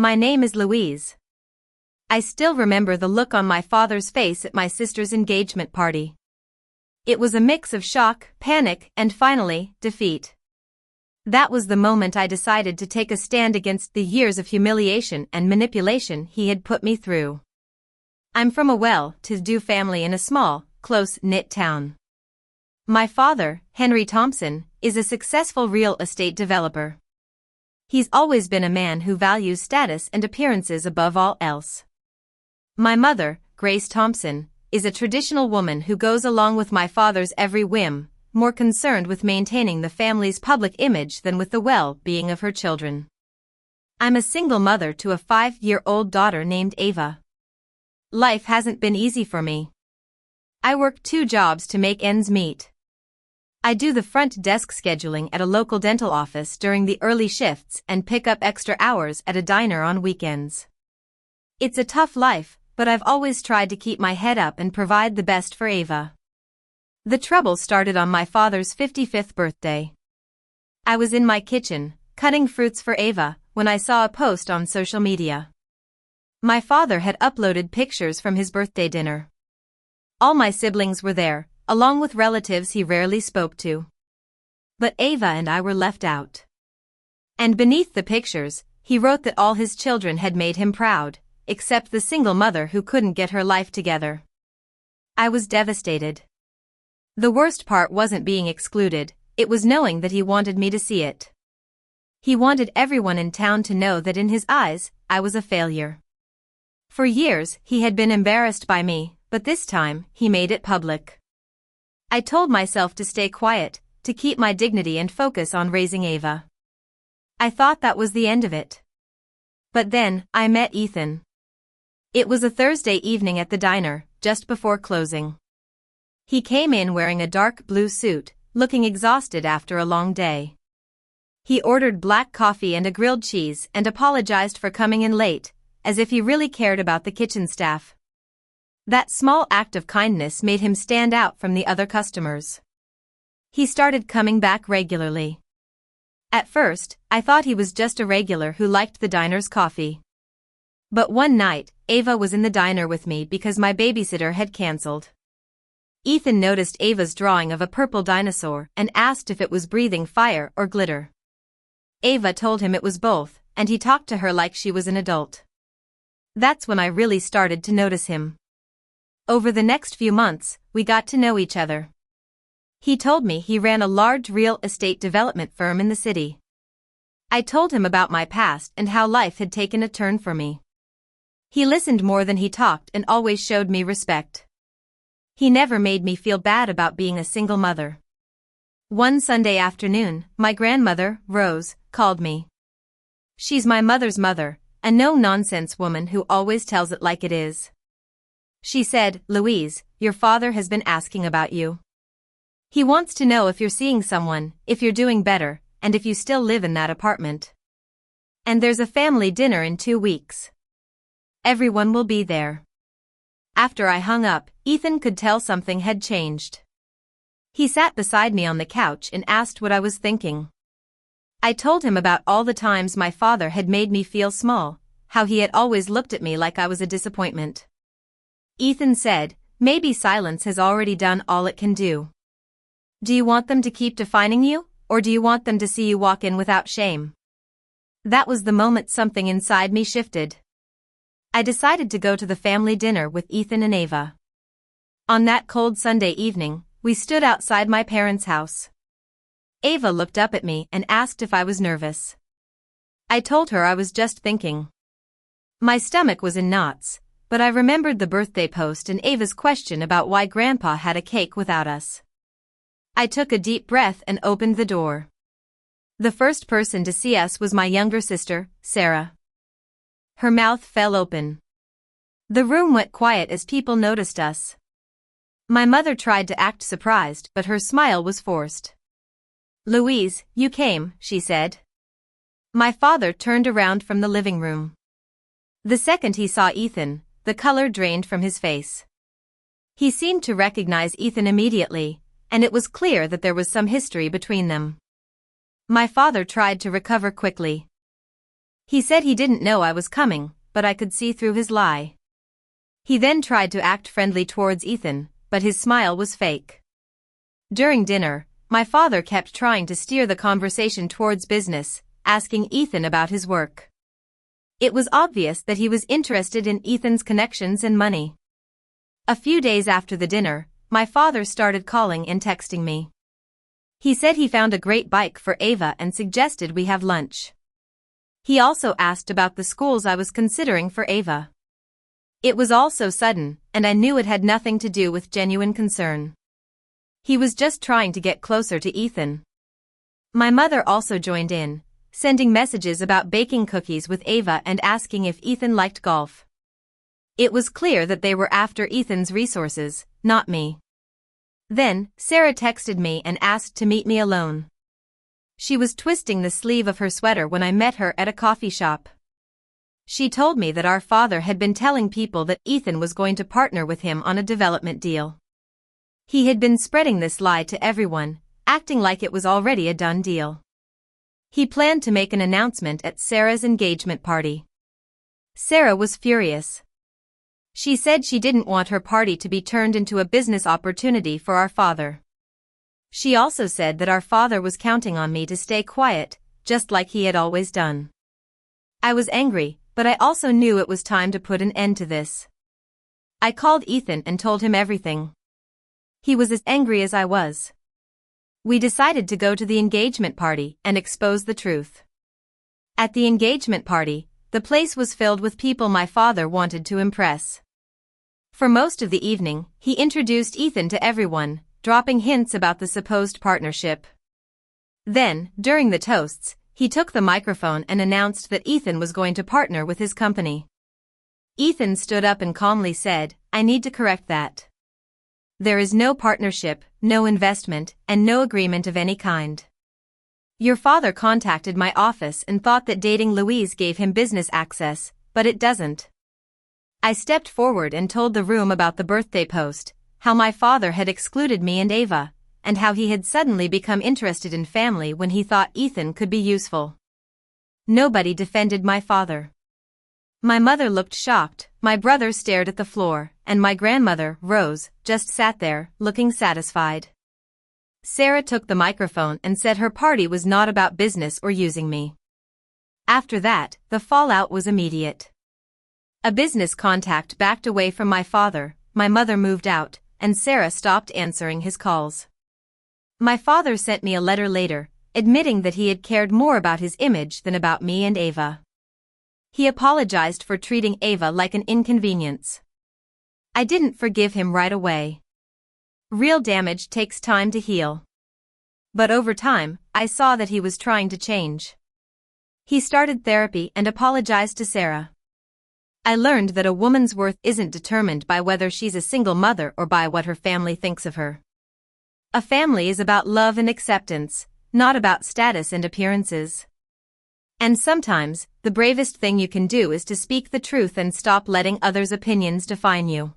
My name is Louise. I still remember the look on my father's face at my sister's engagement party. It was a mix of shock, panic, and finally, defeat. That was the moment I decided to take a stand against the years of humiliation and manipulation he had put me through. I'm from a well-to-do family in a small, close-knit town. My father, Henry Thompson, is a successful real estate developer. He's always been a man who values status and appearances above all else. My mother, Grace Thompson, is a traditional woman who goes along with my father's every whim, more concerned with maintaining the family's public image than with the well-being of her children. I'm a single mother to a 5-year-old daughter named Ava. Life hasn't been easy for me. I work 2 jobs to make ends meet. I do the front desk scheduling at a local dental office during the early shifts and pick up extra hours at a diner on weekends. It's a tough life, but I've always tried to keep my head up and provide the best for Ava. The trouble started on my father's 55th birthday. I was in my kitchen, cutting fruits for Ava, when I saw a post on social media. My father had uploaded pictures from his birthday dinner. All my siblings were there, along with relatives he rarely spoke to. But Ava and I were left out. And beneath the pictures, he wrote that all his children had made him proud, except the single mother who couldn't get her life together. I was devastated. The worst part wasn't being excluded, it was knowing that he wanted me to see it. He wanted everyone in town to know that in his eyes, I was a failure. For years, he had been embarrassed by me, but this time, he made it public. I told myself to stay quiet, to keep my dignity and focus on raising Ava. I thought that was the end of it. But then, I met Ethan. It was a Thursday evening at the diner, just before closing. He came in wearing a dark blue suit, looking exhausted after a long day. He ordered black coffee and a grilled cheese and apologized for coming in late, as if he really cared about the kitchen staff. That small act of kindness made him stand out from the other customers. He started coming back regularly. At first, I thought he was just a regular who liked the diner's coffee. But one night, Ava was in the diner with me because my babysitter had canceled. Ethan noticed Ava's drawing of a purple dinosaur and asked if it was breathing fire or glitter. Ava told him it was both, and he talked to her like she was an adult. That's when I really started to notice him. Over the next few months, we got to know each other. He told me he ran a large real estate development firm in the city. I told him about my past and how life had taken a turn for me. He listened more than he talked and always showed me respect. He never made me feel bad about being a single mother. One Sunday afternoon, my grandmother, Rose, called me. She's my mother's mother, a no-nonsense woman who always tells it like it is. She said, "Louise, your father has been asking about you. He wants to know if you're seeing someone, if you're doing better, and if you still live in that apartment. And there's a family dinner in 2 weeks. Everyone will be there." After I hung up, Ethan could tell something had changed. He sat beside me on the couch and asked what I was thinking. I told him about all the times my father had made me feel small, how he had always looked at me like I was a disappointment. Ethan said, "Maybe silence has already done all it can do. Do you want them to keep defining you, or do you want them to see you walk in without shame?" That was the moment something inside me shifted. I decided to go to the family dinner with Ethan and Ava. On that cold Sunday evening, we stood outside my parents' house. Ava looked up at me and asked if I was nervous. I told her I was just thinking. My stomach was in knots, but I remembered the birthday post and Ava's question about why Grandpa had a cake without us. I took a deep breath and opened the door. The first person to see us was my younger sister, Sarah. Her mouth fell open. The room went quiet as people noticed us. My mother tried to act surprised, but her smile was forced. "Louise, you came," she said. My father turned around from the living room. The second he saw Ethan, the color drained from his face. He seemed to recognize Ethan immediately, and it was clear that there was some history between them. My father tried to recover quickly. He said he didn't know I was coming, but I could see through his lie. He then tried to act friendly towards Ethan, but his smile was fake. During dinner, my father kept trying to steer the conversation towards business, asking Ethan about his work. It was obvious that he was interested in Ethan's connections and money. A few days after the dinner, my father started calling and texting me. He said he found a great bike for Ava and suggested we have lunch. He also asked about the schools I was considering for Ava. It was all so sudden, and I knew it had nothing to do with genuine concern. He was just trying to get closer to Ethan. My mother also joined in, sending messages about baking cookies with Ava and asking if Ethan liked golf. It was clear that they were after Ethan's resources, not me. Then, Sarah texted me and asked to meet me alone. She was twisting the sleeve of her sweater when I met her at a coffee shop. She told me that our father had been telling people that Ethan was going to partner with him on a development deal. He had been spreading this lie to everyone, acting like it was already a done deal. He planned to make an announcement at Sarah's engagement party. Sarah was furious. She said she didn't want her party to be turned into a business opportunity for our father. She also said that our father was counting on me to stay quiet, just like he had always done. I was angry, but I also knew it was time to put an end to this. I called Ethan and told him everything. He was as angry as I was. We decided to go to the engagement party and expose the truth. At the engagement party, the place was filled with people my father wanted to impress. For most of the evening, he introduced Ethan to everyone, dropping hints about the supposed partnership. Then, during the toasts, he took the microphone and announced that Ethan was going to partner with his company. Ethan stood up and calmly said, "I need to correct that. There is no partnership, no investment, and no agreement of any kind. Your father contacted my office and thought that dating Louise gave him business access, but it doesn't." I stepped forward and told the room about the birthday post, how my father had excluded me and Ava, and how he had suddenly become interested in family when he thought Ethan could be useful. Nobody defended my father. My mother looked shocked, my brother stared at the floor, and my grandmother, Rose, just sat there, looking satisfied. Sarah took the microphone and said her party was not about business or using me. After that, the fallout was immediate. A business contact backed away from my father, my mother moved out, and Sarah stopped answering his calls. My father sent me a letter later, admitting that he had cared more about his image than about me and Ava. He apologized for treating Ava like an inconvenience. I didn't forgive him right away. Real damage takes time to heal. But over time, I saw that he was trying to change. He started therapy and apologized to Sarah. I learned that a woman's worth isn't determined by whether she's a single mother or by what her family thinks of her. A family is about love and acceptance, not about status and appearances. And sometimes, the bravest thing you can do is to speak the truth and stop letting others' opinions define you.